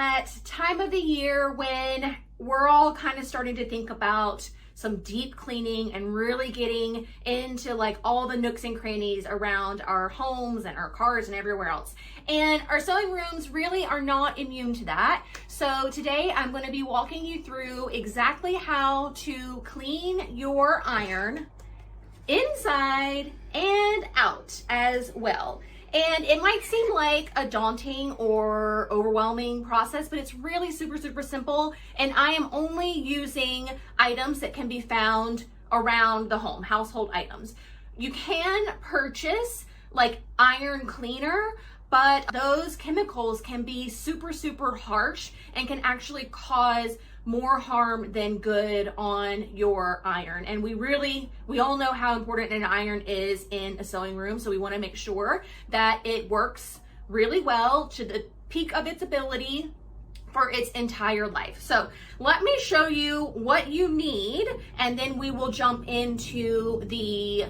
that time of the year when we're all kind of starting to think about some deep cleaning and really getting into like all the nooks and crannies around our homes and our cars and everywhere else. And our sewing rooms really are not immune to that. So today I'm going to be walking you through exactly how to clean your iron inside and out as well. And it might seem like a daunting or overwhelming process, but it's really super simple. And I am only using items that can be found around the home, household items. You can purchase like iron cleaner, but those chemicals can be super harsh and can actually cause more harm than good on your iron. And we all know how important an iron is in a sewing room, so we want to make sure that it works really well to the peak of its ability for its entire life. So let me show you what you need, and then we will jump into the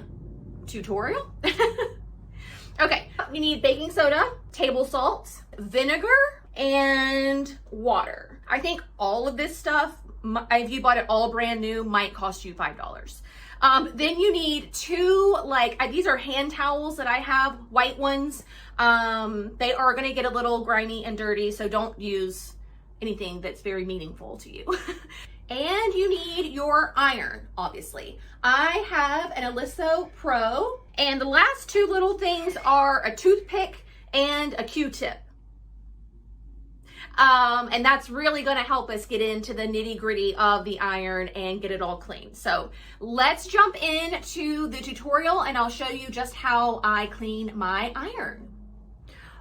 tutorial. Okay, you need baking soda, table salt, vinegar, and water. I think all of this stuff, if you bought it all brand new, might cost you $5. Then you need two, these are hand towels that I have, white ones. They are gonna get a little grimy and dirty, so don't use anything that's very meaningful to you. And you need your iron, obviously. I have an Oliso Pro, and the last two little things are a toothpick and a Q-tip. And that's really going to help us get into the nitty gritty of the iron and get it all clean. So let's jump into the tutorial and I'll show you just how I clean my iron.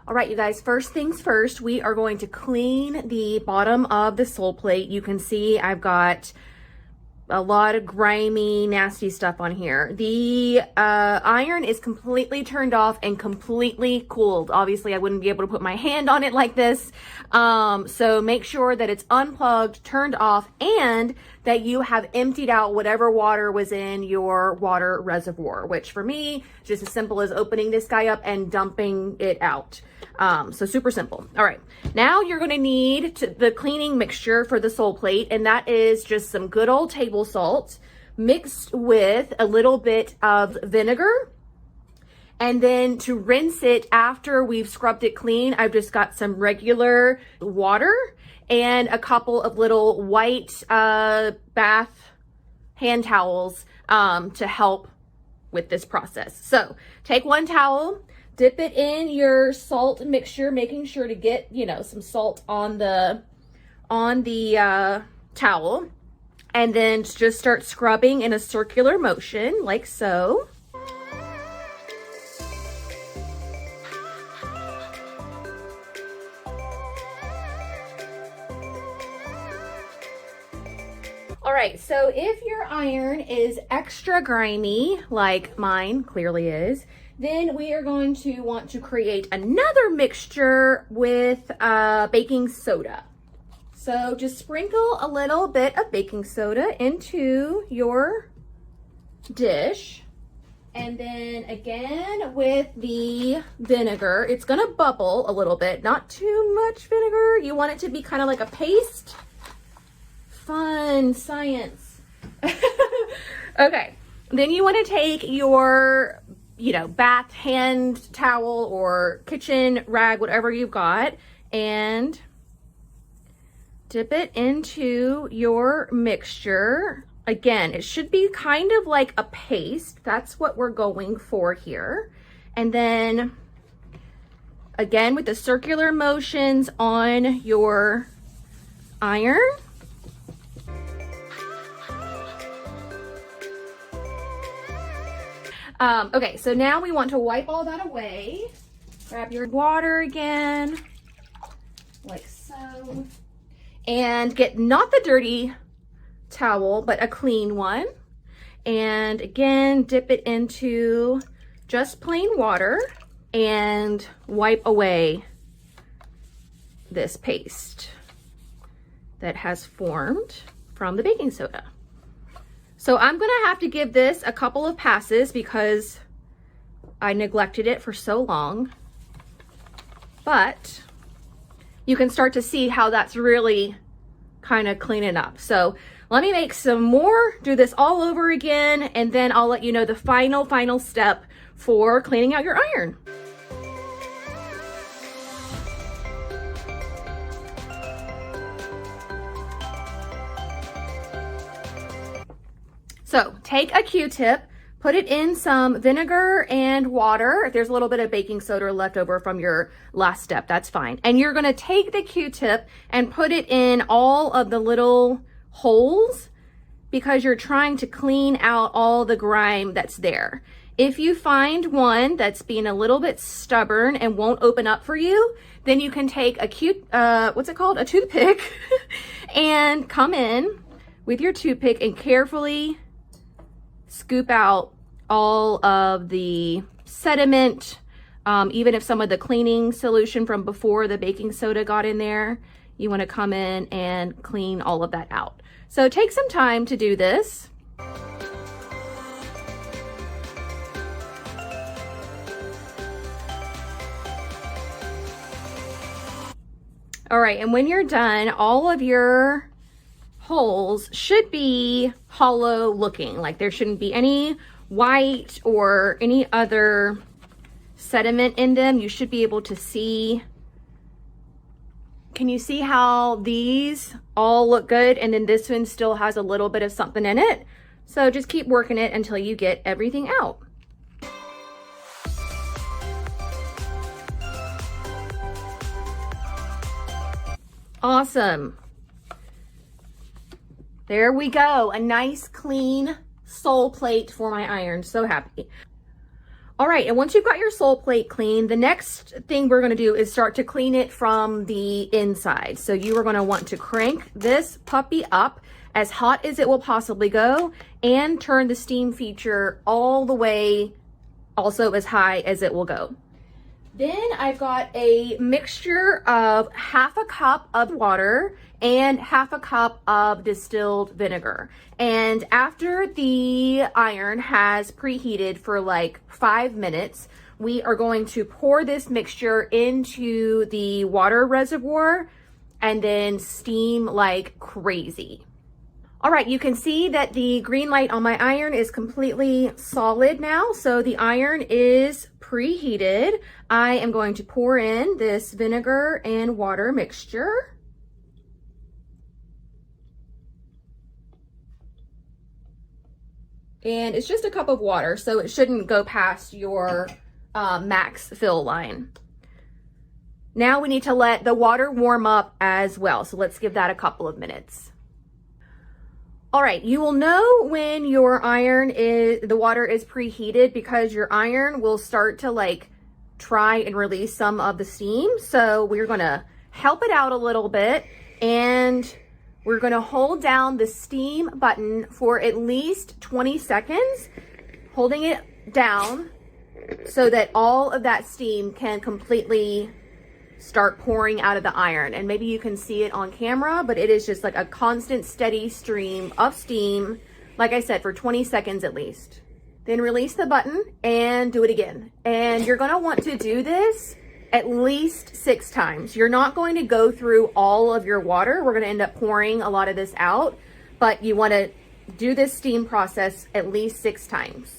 All right, you guys, first things first, we are going to clean the bottom of the sole plate. You can see I've got a lot of grimy, nasty stuff on here. The iron is completely turned off and completely cooled. Obviously, I wouldn't be able to put my hand on it like this. So make sure that it's unplugged, turned off, and that you have emptied out whatever water was in your water reservoir, which for me, just as simple as opening this guy up and dumping it out. So super simple. All right, now you're gonna need the cleaning mixture for the sole plate, and that is just some good old table salt mixed with a little bit of vinegar. And then to rinse it after we've scrubbed it clean, I've just got some regular water and a couple of little white bath hand towels to help with this process. So take one towel, dip it in your salt mixture, making sure to get, some salt on the towel, and then just start scrubbing in a circular motion like so. All right, so if your iron is extra grimy, like mine clearly is, then we are going to want to create another mixture with baking soda. So just sprinkle a little bit of baking soda into your dish. And then again with the vinegar, it's gonna bubble a little bit, not too much vinegar. You want it to be kind of like a paste. Fun science. Okay, then you want to take your bath hand towel or kitchen rag, whatever you've got, and dip it into your mixture. Again, it should be kind of like a paste. That's what we're going for here. And then again with the circular motions on your iron. Okay, so now we want to wipe all that away. Grab your water again, like so. And get not the dirty towel, but a clean one. And again, dip it into just plain water and wipe away this paste that has formed from the baking soda. So I'm gonna have to give this a couple of passes because I neglected it for so long. But you can start to see how that's really kind of cleaning up. So let me make some more, do this all over again, and then I'll let you know the final step for cleaning out your iron. So take a Q-tip, put it in some vinegar and water. If there's a little bit of baking soda left over from your last step, that's fine. And you're gonna take the Q-tip and put it in all of the little holes because you're trying to clean out all the grime that's there. If you find one that's being a little bit stubborn and won't open up for you, then you can take a a toothpick and come in with your toothpick and carefully scoop out all of the sediment, even if some of the cleaning solution from before the baking soda got in there, you want to come in and clean all of that out. So take some time to do this. All right, and when you're done, all of your holes should be hollow looking, like there shouldn't be any white or any other sediment in them. You should be able to see. Can you see how these all look good? And then this one still has a little bit of something in it. So just keep working it until you get everything out. Awesome. There we go. A nice clean sole plate for my iron. So happy. All right, and once you've got your sole plate clean, the next thing we're gonna do is start to clean it from the inside. So you are gonna want to crank this puppy up as hot as it will possibly go and turn the steam feature all the way also as high as it will go. Then I've got a mixture of 1/2 cup of water and 1/2 cup of distilled vinegar. And after the iron has preheated for like 5 minutes, we are going to pour this mixture into the water reservoir and then steam like crazy. All right, you can see that the green light on my iron is completely solid now. So the iron is preheated. I am going to pour in this vinegar and water mixture. And it's just a cup of water, so it shouldn't go past your max fill line. Now we need to let the water warm up as well. So let's give that a couple of minutes. All right, you will know when your the water is preheated because your iron will start to like try and release some of the steam. So we're gonna help it out a little bit and we're gonna hold down the steam button for at least 20 seconds, holding it down so that all of that steam can completely start pouring out of the iron. And maybe you can see it on camera, but it is just like a constant steady stream of steam, like I said, for 20 seconds at least. Then release the button and do it again. And you're gonna want to do this at least 6 times. You're not going to go through all of your water. We're gonna end up pouring a lot of this out, but you wanna do this steam process at least 6 times.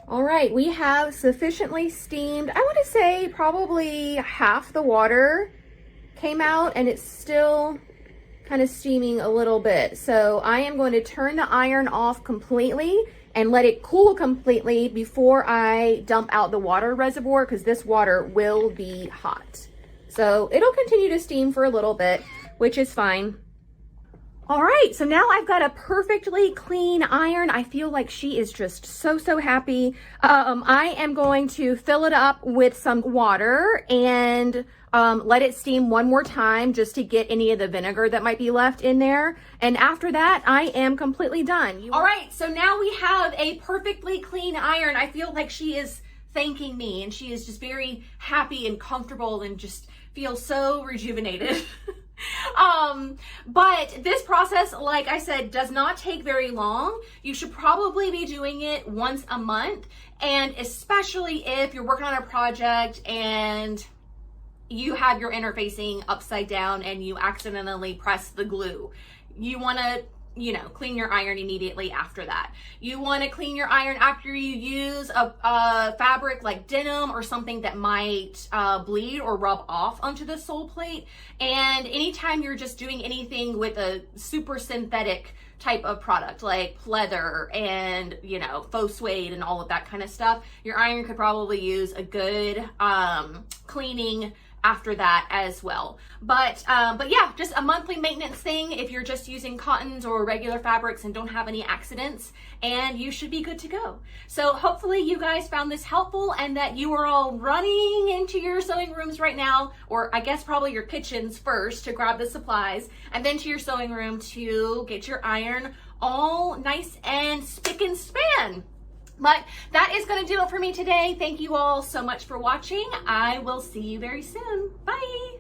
All right, we have sufficiently steamed. I want to say probably half the water came out and it's still kind of steaming a little bit. So I am going to turn the iron off completely and let it cool completely before I dump out the water reservoir because this water will be hot. So it'll continue to steam for a little bit, which is fine. All right, so now I've got a perfectly clean iron. I feel like she is just so happy. I am going to fill it up with some water and let it steam one more time just to get any of the vinegar that might be left in there. And after that, I am completely done. All right, so now we have a perfectly clean iron. I feel like she is thanking me and she is just very happy and comfortable and just feels so rejuvenated. But this process, like I said, does not take very long. You should probably be doing it once a month. And especially if you're working on a project and you have your interfacing upside down and you accidentally press the glue, you want to clean your iron immediately after that. You want to clean your iron after you use a fabric like denim or something that might bleed or rub off onto the sole plate. And anytime you're just doing anything with a super synthetic type of product like pleather and faux suede and all of that kind of stuff, your iron could probably use a good cleaning after that as well. But yeah, just a monthly maintenance thing if you're just using cottons or regular fabrics and don't have any accidents, and you should be good to go. So hopefully you guys found this helpful and that you are all running into your sewing rooms right now, or I guess probably your kitchens first to grab the supplies, and then to your sewing room to get your iron all nice and spick and span. But that is going to do it for me today. Thank you all so much for watching. I will see you very soon. Bye.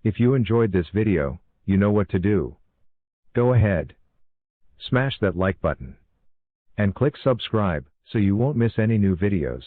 If you enjoyed this video, you know what to do. Go ahead. Smash that like button. And click subscribe so you won't miss any new videos.